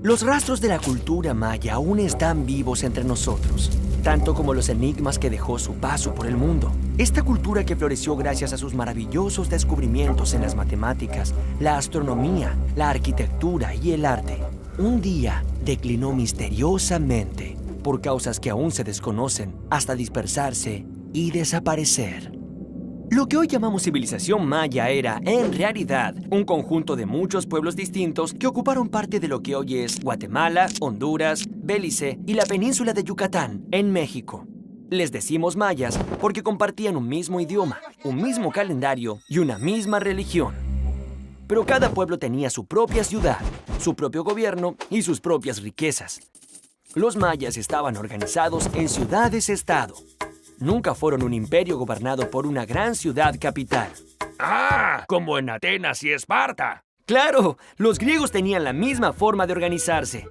Los rastros de la cultura maya aún están vivos entre nosotros, tanto como los enigmas que dejó su paso por el mundo. Esta cultura que floreció gracias a sus maravillosos descubrimientos en las matemáticas, la astronomía, la arquitectura y el arte, un día declinó misteriosamente por causas que aún se desconocen, hasta dispersarse y desaparecer. Lo que hoy llamamos civilización maya era, en realidad, un conjunto de muchos pueblos distintos que ocuparon parte de lo que hoy es Guatemala, Honduras, Belice y la península de Yucatán, en México. Les decimos mayas porque compartían un mismo idioma, un mismo calendario y una misma religión. Pero cada pueblo tenía su propia ciudad, su propio gobierno y sus propias riquezas. Los mayas estaban organizados en ciudades-estado. Nunca fueron un imperio gobernado por una gran ciudad capital. ¡Ah! Como en Atenas y Esparta. ¡Claro! Los griegos tenían la misma forma de organizarse.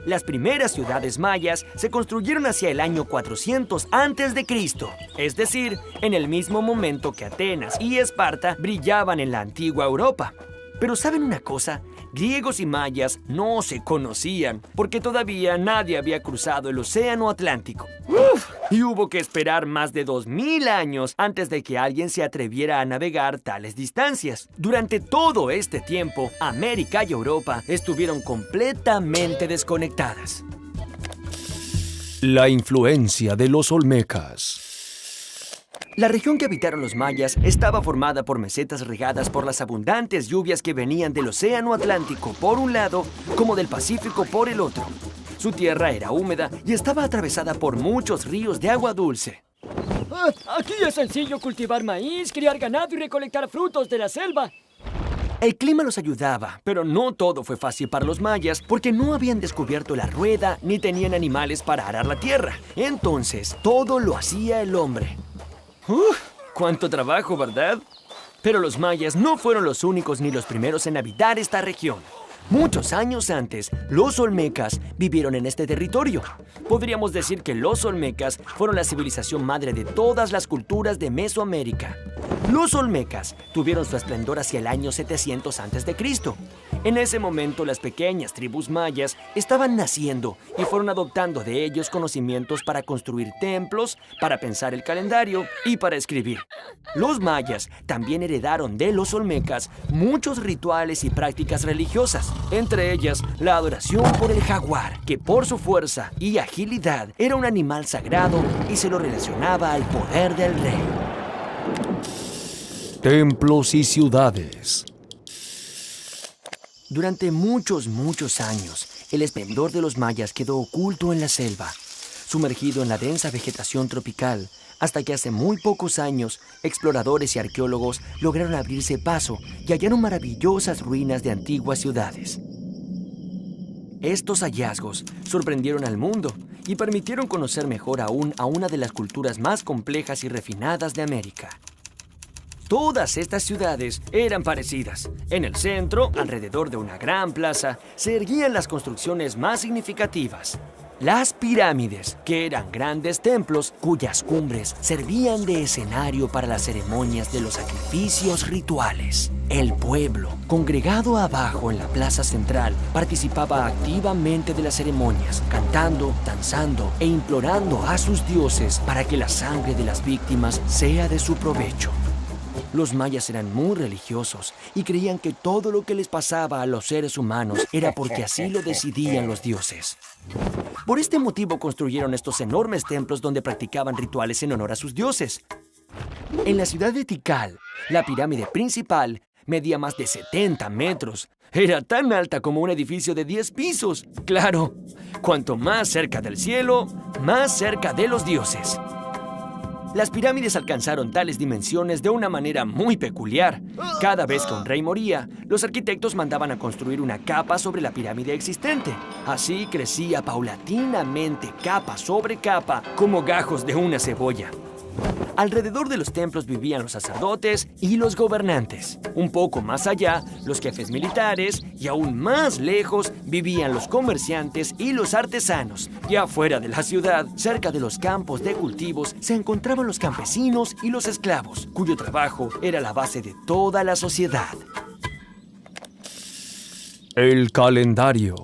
Las primeras ciudades mayas se construyeron hacia el año 400 a.C., es decir, en el mismo momento que Atenas y Esparta brillaban en la antigua Europa. Pero ¿saben una cosa? Griegos y mayas no se conocían porque todavía nadie había cruzado el océano Atlántico. Y hubo que esperar más de 2000 años antes de que alguien se atreviera a navegar tales distancias. Durante todo este tiempo, América y Europa estuvieron completamente desconectadas. La influencia de los olmecas. La región que habitaron los mayas estaba formada por mesetas regadas por las abundantes lluvias que venían del océano Atlántico por un lado, como del Pacífico por el otro. Su tierra era húmeda y estaba atravesada por muchos ríos de agua dulce. Aquí es sencillo cultivar maíz, criar ganado y recolectar frutos de la selva. El clima los ayudaba, pero no todo fue fácil para los mayas porque no habían descubierto la rueda ni tenían animales para arar la tierra. Entonces, todo lo hacía el hombre. ¡Cuánto trabajo!, ¿verdad? Pero los mayas no fueron los únicos ni los primeros en habitar esta región. Muchos años antes, los olmecas vivieron en este territorio. Podríamos decir que los olmecas fueron la civilización madre de todas las culturas de Mesoamérica. Los olmecas tuvieron su esplendor hacia el año 700 a.C. En ese momento, las pequeñas tribus mayas estaban naciendo y fueron adoptando de ellos conocimientos para construir templos, para pensar el calendario y para escribir. Los mayas también heredaron de los olmecas muchos rituales y prácticas religiosas, entre ellas la adoración por el jaguar, que por su fuerza y agilidad era un animal sagrado y se lo relacionaba al poder del rey. Templos y ciudades. Durante muchos años, el esplendor de los mayas quedó oculto en la selva, sumergido en la densa vegetación tropical, hasta que hace muy pocos años, exploradores y arqueólogos lograron abrirse paso y hallaron maravillosas ruinas de antiguas ciudades. Estos hallazgos sorprendieron al mundo y permitieron conocer mejor aún a una de las culturas más complejas y refinadas de América. Todas estas ciudades eran parecidas. En el centro, alrededor de una gran plaza, se erguían las construcciones más significativas. Las pirámides, que eran grandes templos cuyas cumbres servían de escenario para las ceremonias de los sacrificios rituales. El pueblo, congregado abajo en la plaza central, participaba activamente de las ceremonias, cantando, danzando e implorando a sus dioses para que la sangre de las víctimas sea de su provecho. Los mayas eran muy religiosos y creían que todo lo que les pasaba a los seres humanos era porque así lo decidían los dioses. Por este motivo construyeron estos enormes templos donde practicaban rituales en honor a sus dioses. En la ciudad de Tikal, la pirámide principal medía más de 70 metros. Era tan alta como un edificio de 10 pisos. Claro, cuanto más cerca del cielo, más cerca de los dioses. Las pirámides alcanzaron tales dimensiones de una manera muy peculiar. Cada vez que un rey moría, los arquitectos mandaban a construir una capa sobre la pirámide existente. Así crecía paulatinamente, capa sobre capa, como gajos de una cebolla. Alrededor de los templos vivían los sacerdotes y los gobernantes. Un poco más allá, los jefes militares, y aún más lejos vivían los comerciantes y los artesanos. Y afuera de la ciudad, cerca de los campos de cultivos, se encontraban los campesinos y los esclavos, cuyo trabajo era la base de toda la sociedad. El calendario.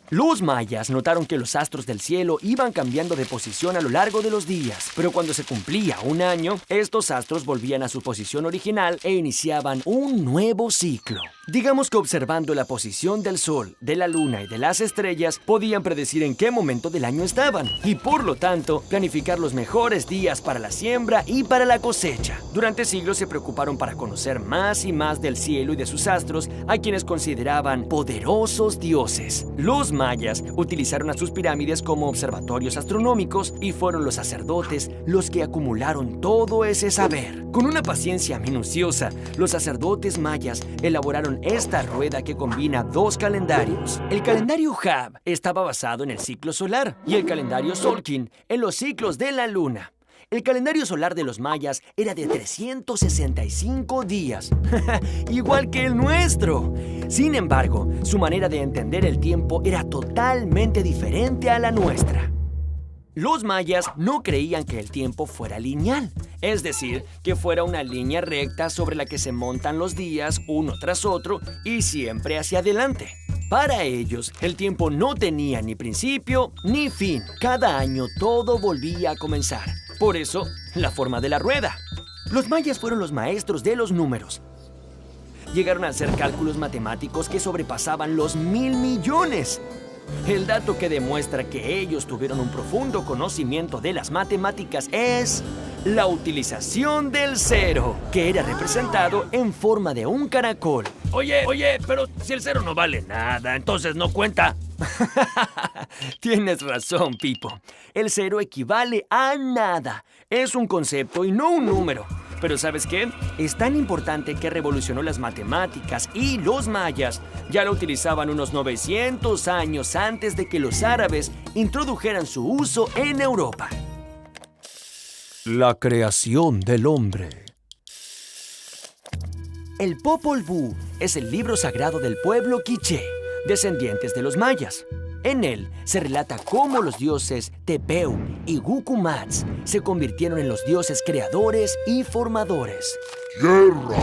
Los mayas notaron que los astros del cielo iban cambiando de posición a lo largo de los días, pero cuando se cumplía un año, estos astros volvían a su posición original e iniciaban un nuevo ciclo. Digamos que observando la posición del sol, de la luna y de las estrellas, podían predecir en qué momento del año estaban y, por lo tanto, planificar los mejores días para la siembra y para la cosecha. Durante siglos se preocuparon para conocer más y más del cielo y de sus astros, a quienes consideraban poderosos dioses. Los mayas utilizaron a sus pirámides como observatorios astronómicos y fueron los sacerdotes los que acumularon todo ese saber. Con una paciencia minuciosa, los sacerdotes mayas elaboraron esta rueda que combina dos calendarios. El calendario Hab estaba basado en el ciclo solar y el calendario Solkin en los ciclos de la luna. El calendario solar de los mayas era de 365 días, igual que el nuestro. Sin embargo, su manera de entender el tiempo era totalmente diferente a la nuestra. Los mayas no creían que el tiempo fuera lineal, es decir, que fuera una línea recta sobre la que se montan los días uno tras otro y siempre hacia adelante. Para ellos, el tiempo no tenía ni principio ni fin. Cada año todo volvía a comenzar. Por eso, la forma de la rueda. Los mayas fueron los maestros de los números. Llegaron a hacer cálculos matemáticos que sobrepasaban los 1,000 millones. El dato que demuestra que ellos tuvieron un profundo conocimiento de las matemáticas es la utilización del cero, que era representado en forma de un caracol. Oye, pero si el cero no vale nada, entonces no cuenta. Tienes razón, Pipo. El cero equivale a nada. Es un concepto y no un número. Pero ¿sabes qué? Es tan importante que revolucionó las matemáticas y los mayas ya lo utilizaban unos 900 años antes de que los árabes introdujeran su uso en Europa. La creación del hombre. El Popol Vuh es el libro sagrado del pueblo quiché, descendientes de los mayas. En él se relata cómo los dioses Tepeu y Gucumatz se convirtieron en los dioses creadores y formadores. ¡Tierra!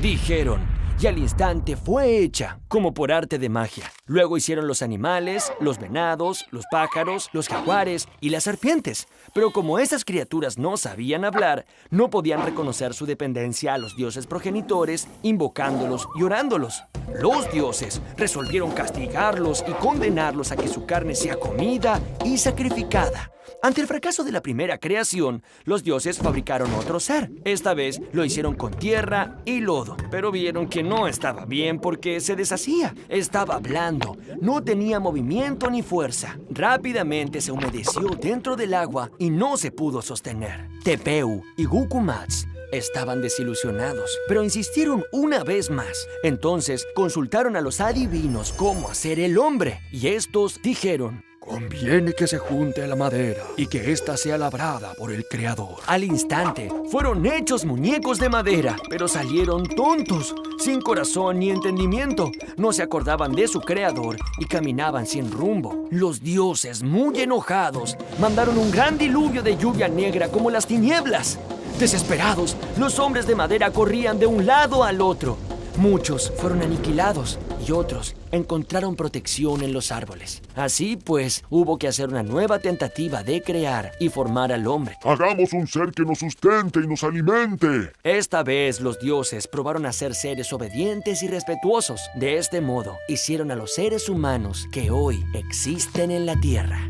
Dijeron, y al instante fue hecha, como por arte de magia. Luego hicieron los animales, los venados, los pájaros, los jaguares y las serpientes. Pero como esas criaturas no sabían hablar, no podían reconocer su dependencia a los dioses progenitores, invocándolos y orándolos. Los dioses resolvieron castigarlos y condenarlos a que su carne sea comida y sacrificada. Ante el fracaso de la primera creación, los dioses fabricaron otro ser. Esta vez lo hicieron con tierra y lodo, pero vieron que no estaba bien porque se deshacía. Estaba blando, no tenía movimiento ni fuerza. Rápidamente se humedeció dentro del agua y no se pudo sostener. Tepeu y Gucumatz estaban desilusionados, pero insistieron una vez más. Entonces consultaron a los adivinos cómo hacer el hombre, y estos dijeron: Conviene que se junte la madera y que ésta sea labrada por el Creador. Al instante, fueron hechos muñecos de madera, pero salieron tontos, sin corazón ni entendimiento. No se acordaban de su Creador y caminaban sin rumbo. Los dioses, muy enojados, mandaron un gran diluvio de lluvia negra como las tinieblas. Desesperados, los hombres de madera corrían de un lado al otro. Muchos fueron aniquilados y otros encontraron protección en los árboles. Así pues, hubo que hacer una nueva tentativa de crear y formar al hombre. Hagamos un ser que nos sustente y nos alimente. Esta vez los dioses probaron a ser seres obedientes y respetuosos. De este modo, hicieron a los seres humanos que hoy existen en la tierra.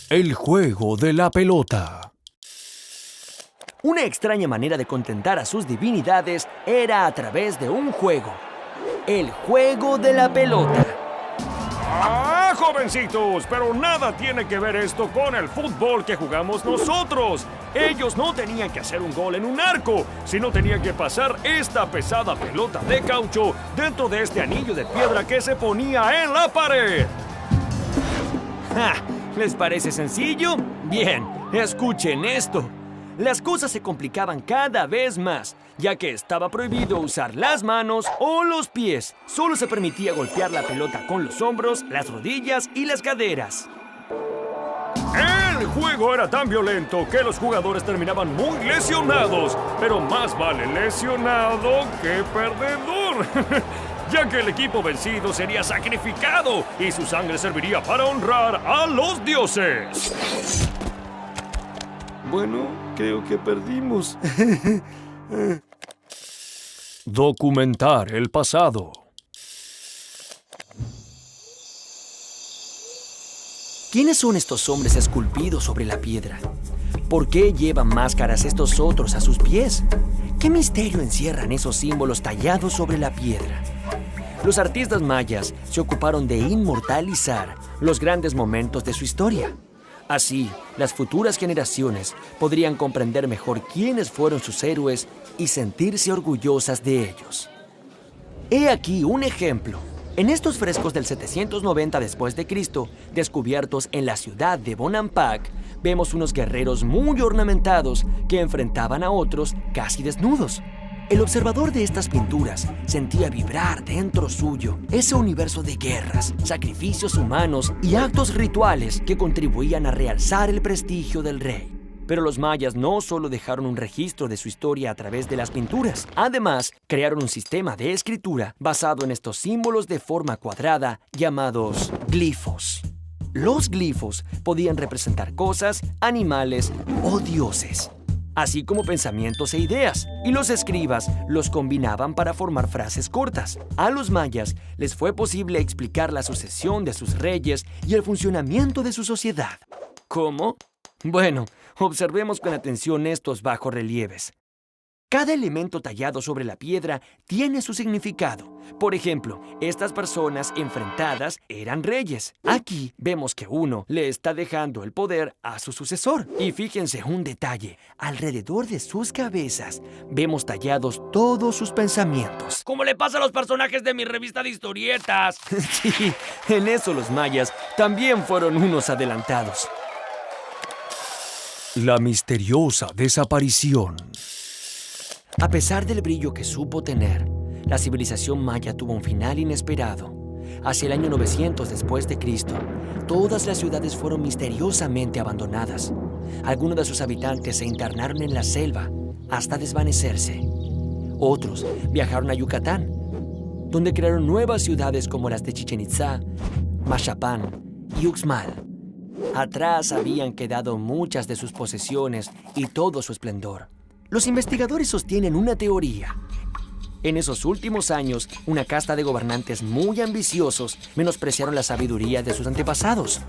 El juego de la pelota. Una extraña manera de contentar a sus divinidades era a través de un juego. El juego de la pelota. ¡Ah, jovencitos! Pero nada tiene que ver esto con el fútbol que jugamos nosotros. Ellos no tenían que hacer un gol en un arco, sino tenían que pasar esta pesada pelota de caucho dentro de este anillo de piedra que se ponía en la pared. ¡Ja! ¿Les parece sencillo? Bien, escuchen esto. Las cosas se complicaban cada vez más, ya que estaba prohibido usar las manos o los pies. Solo se permitía golpear la pelota con los hombros, las rodillas y las caderas. El juego era tan violento que los jugadores terminaban muy lesionados, pero más vale lesionado que perdedor. ya que el equipo vencido sería sacrificado y su sangre serviría para honrar a los dioses. Bueno, creo que perdimos. Documentar el pasado. ¿Quiénes son estos hombres esculpidos sobre la piedra? ¿Por qué llevan máscaras estos otros a sus pies? ¿Qué misterio encierran esos símbolos tallados sobre la piedra? Los artistas mayas se ocuparon de inmortalizar los grandes momentos de su historia. Así, las futuras generaciones podrían comprender mejor quiénes fueron sus héroes y sentirse orgullosas de ellos. He aquí un ejemplo. En estos frescos del 790 después de Cristo, descubiertos en la ciudad de Bonampak, vemos unos guerreros muy ornamentados que enfrentaban a otros casi desnudos. El observador de estas pinturas sentía vibrar dentro suyo ese universo de guerras, sacrificios humanos y actos rituales que contribuían a realzar el prestigio del rey. Pero los mayas no solo dejaron un registro de su historia a través de las pinturas, además crearon un sistema de escritura basado en estos símbolos de forma cuadrada llamados glifos. Los glifos podían representar cosas, animales o dioses, así como pensamientos e ideas, y los escribas los combinaban para formar frases cortas. A los mayas les fue posible explicar la sucesión de sus reyes y el funcionamiento de su sociedad. ¿Cómo? Bueno, observemos con atención estos bajorrelieves. Cada elemento tallado sobre la piedra tiene su significado. Por ejemplo, estas personas enfrentadas eran reyes. Aquí vemos que uno le está dejando el poder a su sucesor. Y fíjense un detalle, alrededor de sus cabezas vemos tallados todos sus pensamientos. ¿Cómo le pasa a los personajes de mi revista de historietas? Sí, en eso los mayas también fueron unos adelantados. La misteriosa desaparición. A pesar del brillo que supo tener, la civilización maya tuvo un final inesperado. Hacia el año 900 después de Cristo, todas las ciudades fueron misteriosamente abandonadas. Algunos de sus habitantes se internaron en la selva hasta desvanecerse. Otros viajaron a Yucatán, donde crearon nuevas ciudades como las de Chichén Itzá, Maxapán y Uxmal. Atrás habían quedado muchas de sus posesiones y todo su esplendor. Los investigadores sostienen una teoría. En esos últimos años, una casta de gobernantes muy ambiciosos menospreciaron la sabiduría de sus antepasados.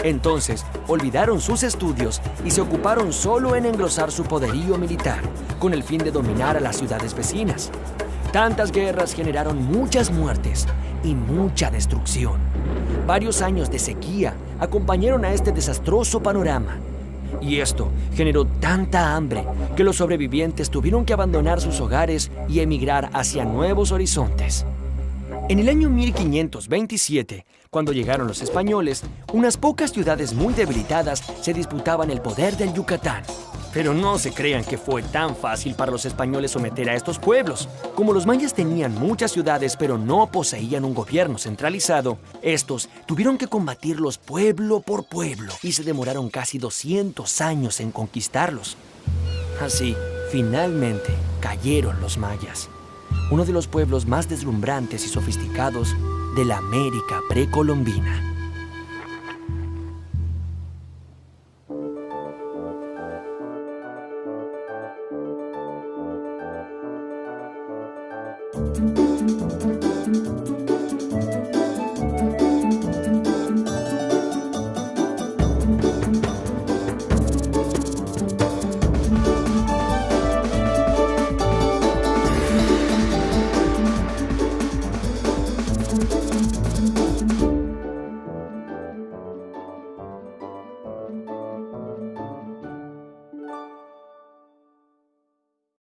Entonces, olvidaron sus estudios y se ocuparon solo en engrosar su poderío militar, con el fin de dominar a las ciudades vecinas. Tantas guerras generaron muchas muertes y mucha destrucción. Varios años de sequía acompañaron a este desastroso panorama. Y esto generó tanta hambre que los sobrevivientes tuvieron que abandonar sus hogares y emigrar hacia nuevos horizontes. En el año 1527, cuando llegaron los españoles, unas pocas ciudades muy debilitadas se disputaban el poder del Yucatán. Pero no se crean que fue tan fácil para los españoles someter a estos pueblos. Como los mayas tenían muchas ciudades pero no poseían un gobierno centralizado, estos tuvieron que combatirlos pueblo por pueblo y se demoraron casi 200 años en conquistarlos. Así, finalmente, cayeron los mayas, uno de los pueblos más deslumbrantes y sofisticados de la América precolombina.